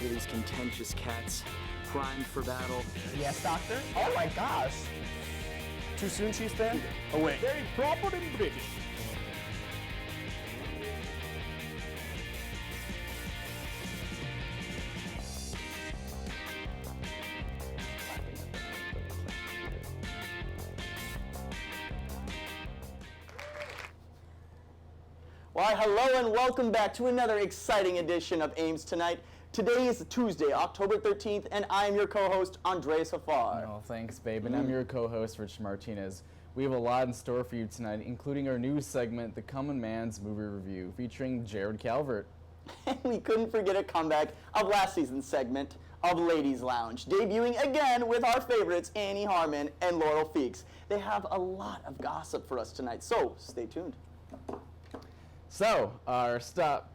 Look at these contentious cats, primed for battle. Yes, doctor? Oh my gosh. Too soon, Chief Stan? Oh wait. Very proper and British. Why, hello and welcome back to another exciting edition of Ames Tonight. Today is Tuesday, October 13th, and I am your co-host, Andreas Haffar. Oh, thanks, babe. And I'm your co-host, Rich Martinez. We have a lot in store for you tonight, including our news segment, The Common Man's Movie Review, featuring Jared Calvert. And we couldn't forget a comeback of last season's segment of Ladies Lounge, debuting again with our favorites, Annie Harmon and Laurel Feakes. They have a lot of gossip for us tonight, so stay tuned. So, our stop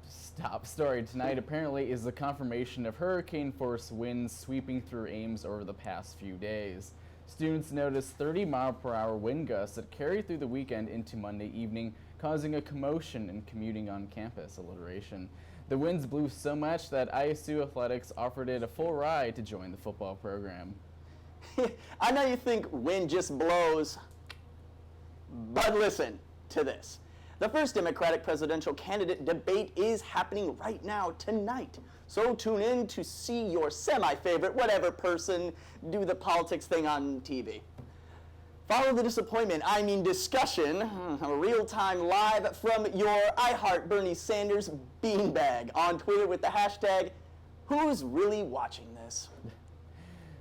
story tonight apparently is the confirmation of hurricane-force winds sweeping through Ames over the past few days. Students noticed 30-mile-per-hour wind gusts that carried through the weekend into Monday evening, causing a commotion in commuting on campus. Alliteration. The winds blew so much that ISU Athletics offered it a full ride to join the football program. I know you think wind just blows, but listen to this. The first Democratic presidential candidate debate is happening right now, tonight. So tune in to see your semi-favorite whatever person do the politics thing on TV. Follow the disappointment, I mean discussion, real-time live from your I Heart Bernie Sanders beanbag on Twitter with the hashtag, who's really watching this?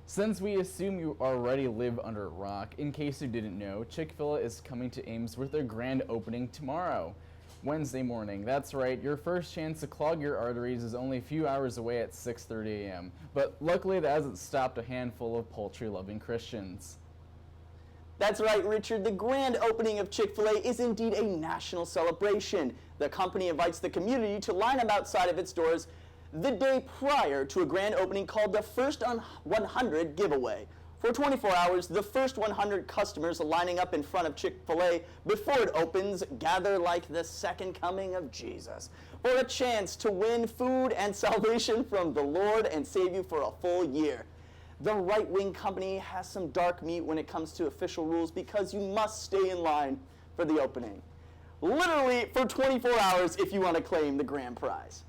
Since we assume you already live under a rock, in case you didn't know, Chick-fil-A is coming to Ames with their grand opening tomorrow, Wednesday morning. That's right, your first chance to clog your arteries is only a few hours away at 6:30 a.m. But luckily that hasn't stopped a handful of poultry-loving Christians. That's right, Richard. The grand opening of Chick-fil-A is indeed a national celebration. The company invites the community to line up outside of its doors the day prior to a grand opening called the First 100 Giveaway. For 24 hours, the first 100 customers lining up in front of Chick-fil-A before it opens gather like the second coming of Jesus for a chance to win food and salvation from the Lord and save you for a full year. The right-wing company has some dark meat when it comes to official rules because you must stay in line for the opening. Literally for 24 hours if you want to claim the grand prize.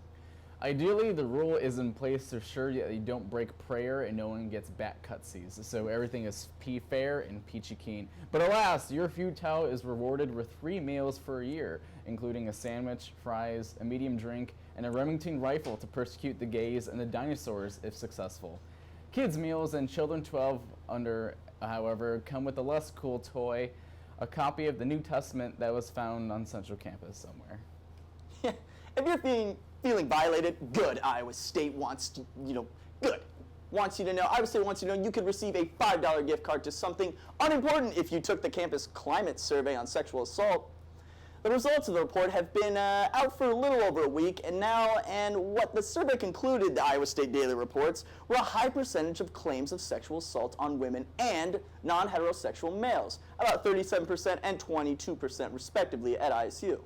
Ideally, the rule is in place to ensure that you don't break prayer and no one gets back cutsies, so everything is fair and peachy keen. But alas, your futile is rewarded with 3 meals for a year, including a sandwich, fries, a medium drink, and a Remington rifle to persecute the gays and the dinosaurs if successful. Kids' meals and children 12 under, however, come with a less cool toy, a copy of the New Testament that was found on Central Campus somewhere. If you're feeling violated, good. Iowa State wants to, good. Wants you to know, Iowa State wants you to know you could receive a $5 gift card to something unimportant if you took the campus climate survey on sexual assault. The results of the report have been out for a little over a week, and what the survey concluded, the Iowa State Daily reports, were a high percentage of claims of sexual assault on women and non-heterosexual males, about 37% and 22% respectively at ISU.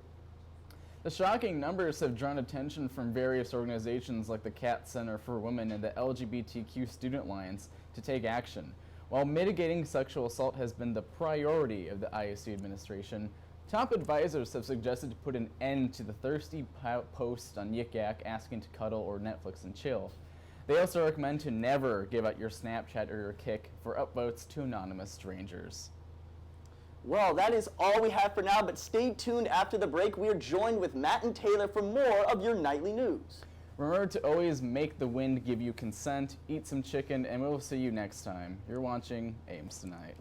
The shocking numbers have drawn attention from various organizations like the Cat Center for Women and the LGBTQ Student Alliance to take action. While mitigating sexual assault has been the priority of the ISU administration, top advisors have suggested to put an end to the thirsty posts on Yik Yak asking to cuddle or Netflix and chill. They also recommend to never give out your Snapchat or your Kik for upvotes to anonymous strangers. Well, that is all we have for now, but stay tuned after the break. We are joined with Matt and Taylor for more of your nightly news. Remember to always make the wind give you consent, eat some chicken, and we'll see you next time. You're watching Ames Tonight.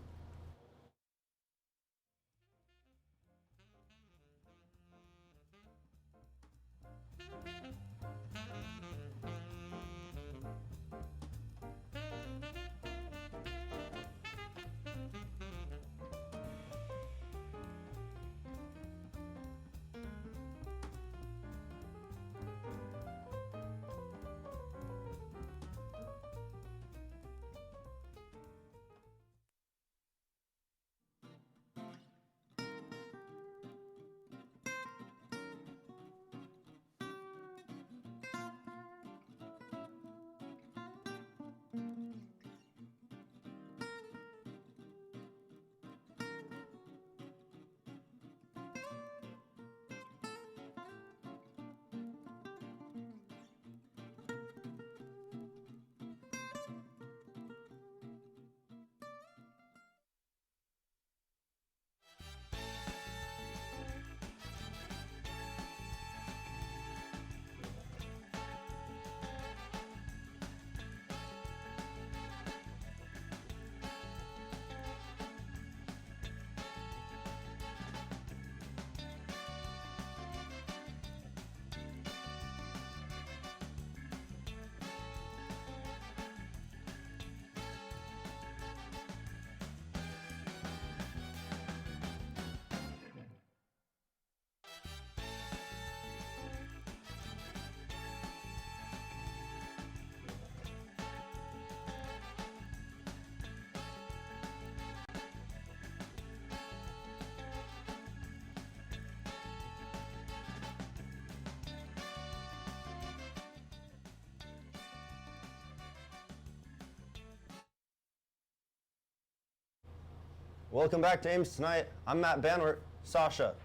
Welcome back to Ames Tonight. I'm Matt Banwart. Sasha,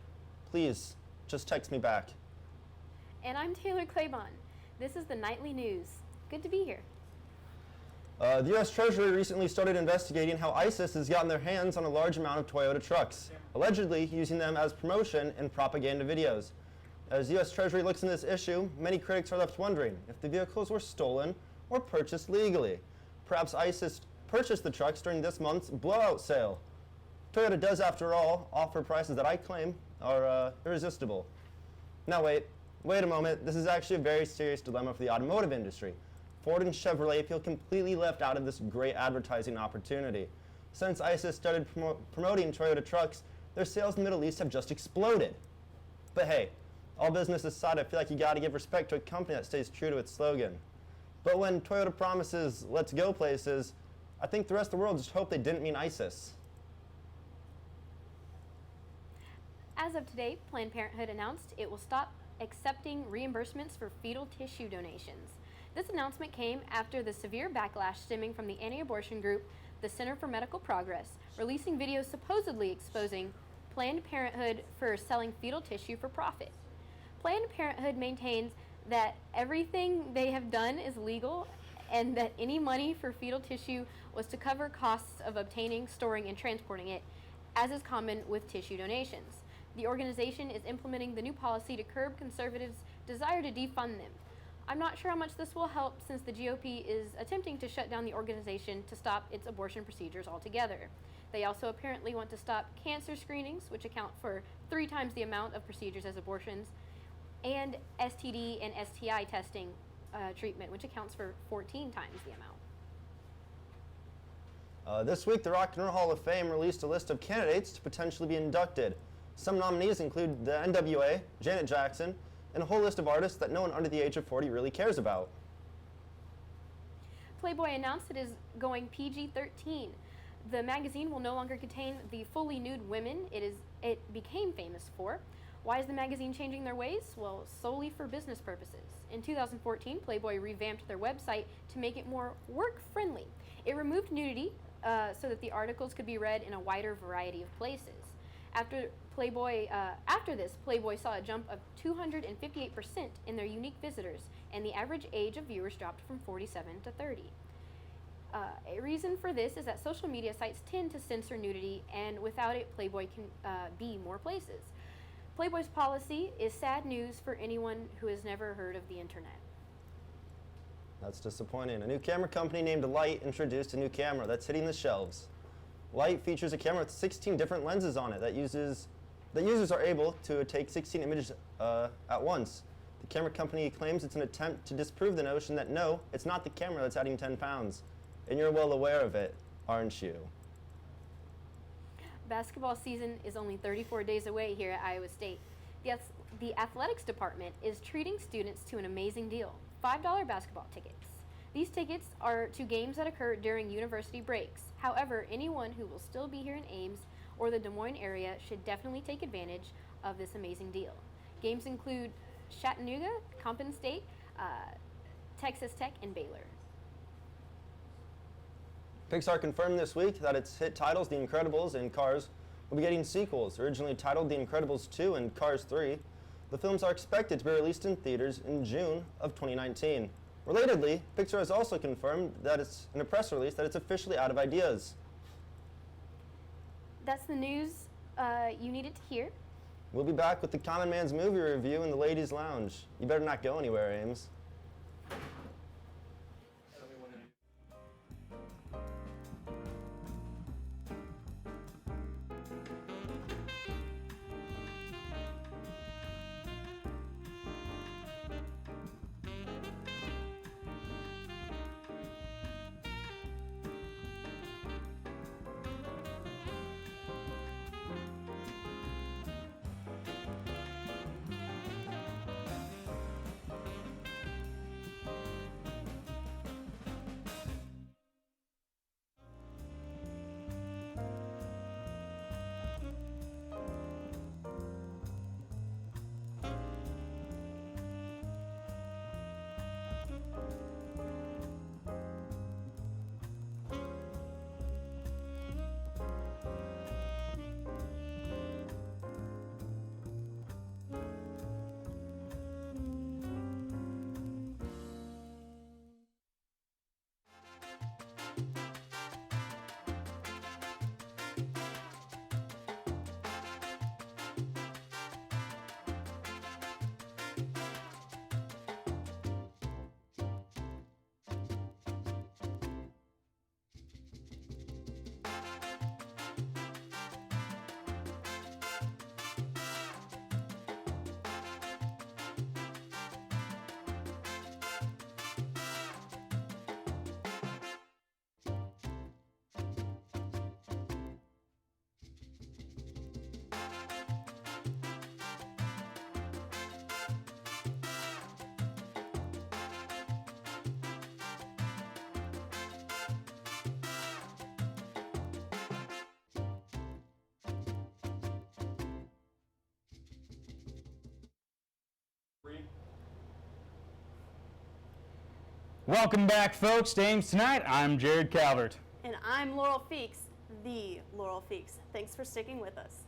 please, just text me back. And I'm Taylor Claybon. This is the Nightly News. Good to be here. The U.S. Treasury recently started investigating how ISIS has gotten their hands on a large amount of Toyota trucks, allegedly using them as promotion in propaganda videos. As the U.S. Treasury looks into this issue, many critics are left wondering if the vehicles were stolen or purchased legally. Perhaps ISIS purchased the trucks during this month's blowout sale. Toyota does, after all, offer prices that I claim are irresistible. Now wait a moment. This is actually a very serious dilemma for the automotive industry. Ford and Chevrolet feel completely left out of this great advertising opportunity. Since ISIS started promoting Toyota trucks, their sales in the Middle East have just exploded. But hey, all business aside, I feel like you gotta give respect to a company that stays true to its slogan. But when Toyota promises, let's go places, I think the rest of the world just hope they didn't mean ISIS. As of today, Planned Parenthood announced it will stop accepting reimbursements for fetal tissue donations. This announcement came after the severe backlash stemming from the anti-abortion group, the Center for Medical Progress, releasing videos supposedly exposing Planned Parenthood for selling fetal tissue for profit. Planned Parenthood maintains that everything they have done is legal and that any money for fetal tissue was to cover costs of obtaining, storing, and transporting it, as is common with tissue donations. The organization is implementing the new policy to curb conservatives' desire to defund them. I'm not sure how much this will help since the GOP is attempting to shut down the organization to stop its abortion procedures altogether. They also apparently want to stop cancer screenings, which account for 3 times the amount of procedures as abortions, and STD and STI testing treatment, which accounts for 14 times the amount. This week, the Rock and Roll Hall of Fame released a list of candidates to potentially be inducted. Some nominees include the NWA, Janet Jackson, and a whole list of artists that no one under the age of 40 really cares about. Playboy announced it is going PG-13. The magazine will no longer contain the fully nude women it became famous for. Why is the magazine changing their ways? Well, solely for business purposes. In 2014, Playboy revamped their website to make it more work-friendly. It removed nudity so that the articles could be read in a wider variety of places. After this, Playboy saw a jump of 258% in their unique visitors, and the average age of viewers dropped from 47 to 30. A reason for this is that social media sites tend to censor nudity, and without it, Playboy can be more places. Playboy's policy is sad news for anyone who has never heard of the internet. That's disappointing. A new camera company named Light introduced a new camera that's hitting the shelves. Light features a camera with 16 different lenses on it that users are able to take 16 images at once. The camera company claims it's an attempt to disprove the notion that no, it's not the camera that's adding 10 pounds. And you're well aware of it, aren't you? Basketball season is only 34 days away here at Iowa State. The athletics department is treating students to an amazing deal, $5 basketball tickets. These tickets are to games that occur during university breaks. However, anyone who will still be here in Ames or the Des Moines area should definitely take advantage of this amazing deal. Games include Chattanooga, Compton State, Texas Tech, and Baylor. Pixar confirmed this week that its hit titles The Incredibles and Cars will be getting sequels. Originally titled The Incredibles 2 and Cars 3, the films are expected to be released in theaters in June of 2019. Relatedly, Pixar has also confirmed that it's in a press release that it's officially out of ideas. That's the news you needed to hear. We'll be back with the Common Man's movie review in the Ladies' Lounge. You better not go anywhere, Ames. Welcome back, folks, to Ames Tonight. I'm Jared Calvert. And I'm Laurel Feakes, the Laurel Feakes. Thanks for sticking with us.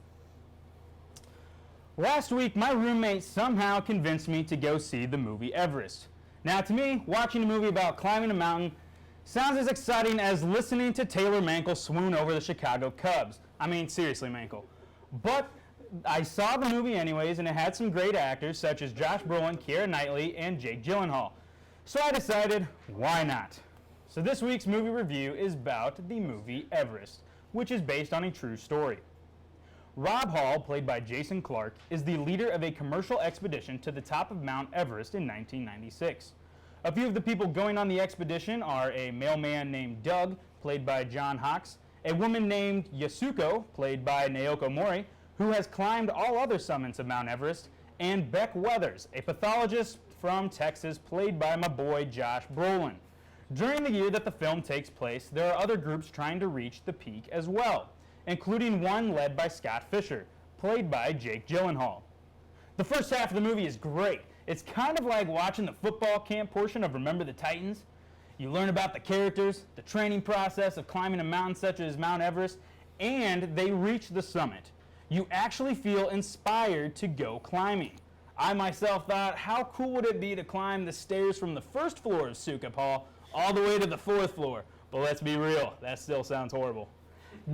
Last week, my roommate somehow convinced me to go see the movie Everest. Now, to me, watching a movie about climbing a mountain sounds as exciting as listening to Taylor Mankle swoon over the Chicago Cubs. I mean, seriously, Mankle. But I saw the movie anyways, and it had some great actors such as Josh Brolin, Keira Knightley, and Jake Gyllenhaal. So I decided, why not? So this week's movie review is about the movie Everest, which is based on a true story. Rob Hall, played by Jason Clarke, is the leader of a commercial expedition to the top of Mount Everest in 1996. A few of the people going on the expedition are a mailman named Doug, played by John Hawkes, a woman named Yasuko, played by Naoko Mori, who has climbed all other summits of Mount Everest, and Beck Weathers, a pathologist from Texas, played by my boy Josh Brolin. During the year that the film takes place, there are other groups trying to reach the peak as well, including one led by Scott Fisher, played by Jake Gyllenhaal. The first half of the movie is great. It's kind of like watching the football camp portion of Remember the Titans. You learn about the characters, the training process of climbing a mountain such as Mount Everest, and they reach the summit. You actually feel inspired to go climbing. I myself thought, how cool would it be to climb the stairs from the first floor of Sukup Hall all the way to the fourth floor? But let's be real, that still sounds horrible.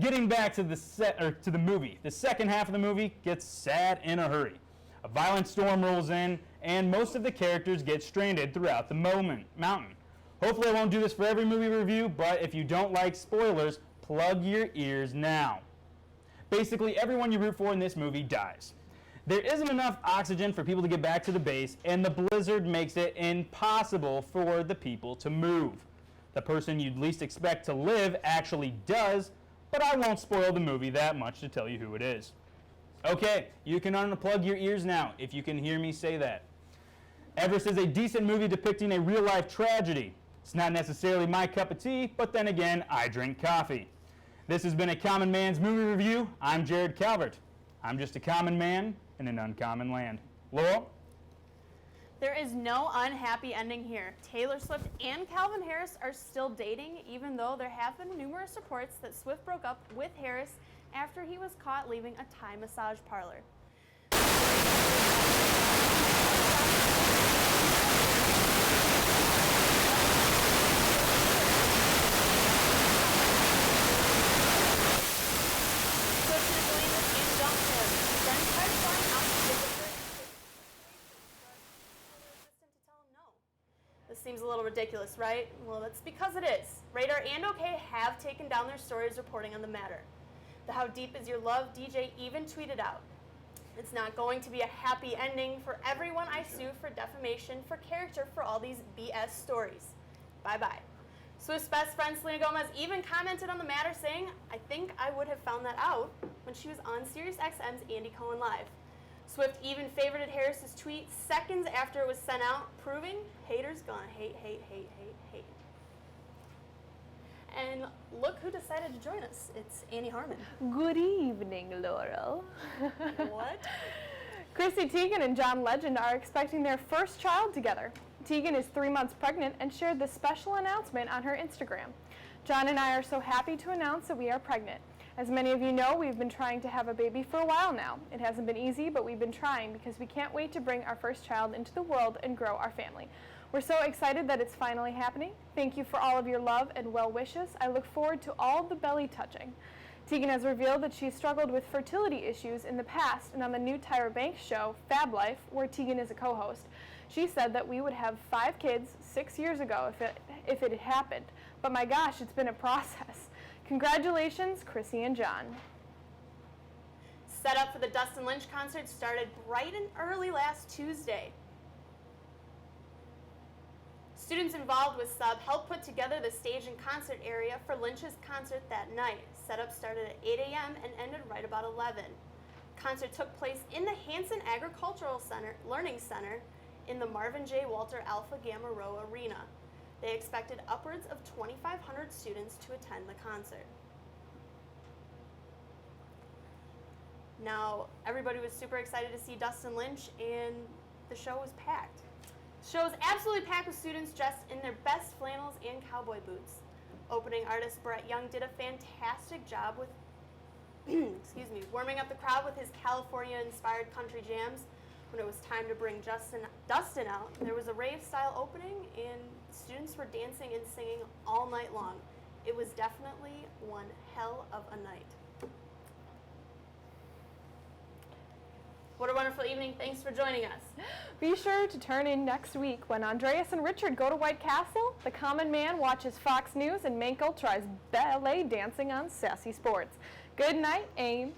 Getting back to the movie, the second half of the movie gets sad in a hurry. A violent storm rolls in, and most of the characters get stranded throughout the mountain. Hopefully I won't do this for every movie review, but if you don't like spoilers, plug your ears now. Basically, everyone you root for in this movie dies. There isn't enough oxygen for people to get back to the base, and the blizzard makes it impossible for the people to move. The person you'd least expect to live actually does, but I won't spoil the movie that much to tell you who it is. Okay, you can unplug your ears now if you can hear me say that. Everest is a decent movie depicting a real-life tragedy. It's not necessarily my cup of tea, but then again, I drink coffee. This has been a Common Man's Movie Review. I'm Jared Calvert. I'm just a common man in an uncommon land. Laurel? There is no unhappy ending here. Taylor Swift and Calvin Harris are still dating, even though there have been numerous reports that Swift broke up with Harris after he was caught leaving a Thai massage parlor. Seems a little ridiculous, right? Well, that's because it is. Radar and OK have taken down their stories reporting on the matter. The How Deep Is Your Love DJ even tweeted out, "It's not going to be a happy ending for everyone I sue for defamation for character for all these BS stories. Bye-bye." Swift's best friend Selena Gomez even commented on the matter saying, "I think I would have found that out when she was on SiriusXM's Andy Cohen Live." Swift even favorited Harris's tweet seconds after it was sent out, proving haters gonna hate, hate, hate, hate, hate. And look who decided to join us. It's Annie Harmon. Good evening, Laurel. What? Chrissy Teigen and John Legend are expecting their first child together. Teigen is 3 months pregnant and shared this special announcement on her Instagram. "John and I are so happy to announce that we are pregnant. As many of you know, we've been trying to have a baby for a while now. It hasn't been easy, but we've been trying because we can't wait to bring our first child into the world and grow our family. We're so excited that it's finally happening. Thank you for all of your love and well wishes. I look forward to all the belly touching." Teigen has revealed that she's struggled with fertility issues in the past, and on the new Tyra Banks show, Fab Life, where Teigen is a co-host, she said that we would have 5 kids 6 years ago if it had happened. But my gosh, it's been a process. Congratulations, Chrissy and John. Setup for the Dustin Lynch concert started bright and early last Tuesday. Students involved with Sub helped put together the stage and concert area for Lynch's concert that night. Setup started at 8 a.m. and ended right about 11. Concert took place in the Hanson Agricultural Learning Center in the Marvin J. Walter Alpha Gamma Rho Arena. They expected upwards of 2,500 students to attend the concert. Now, everybody was super excited to see Dustin Lynch, and the show was packed. Show was absolutely packed with students dressed in their best flannels and cowboy boots. Opening artist Brett Young did a fantastic job with warming up the crowd with his California-inspired country jams. When it was time to bring Dustin out, there was a rave-style opening, and students were dancing and singing all night long. It was definitely one hell of a night. What a wonderful evening. Thanks for joining us. Be sure to turn in next week when Andreas and Richard go to White Castle, the Common Man watches Fox News, and Mankel tries ballet dancing on Sassy Sports. Good night, Ames.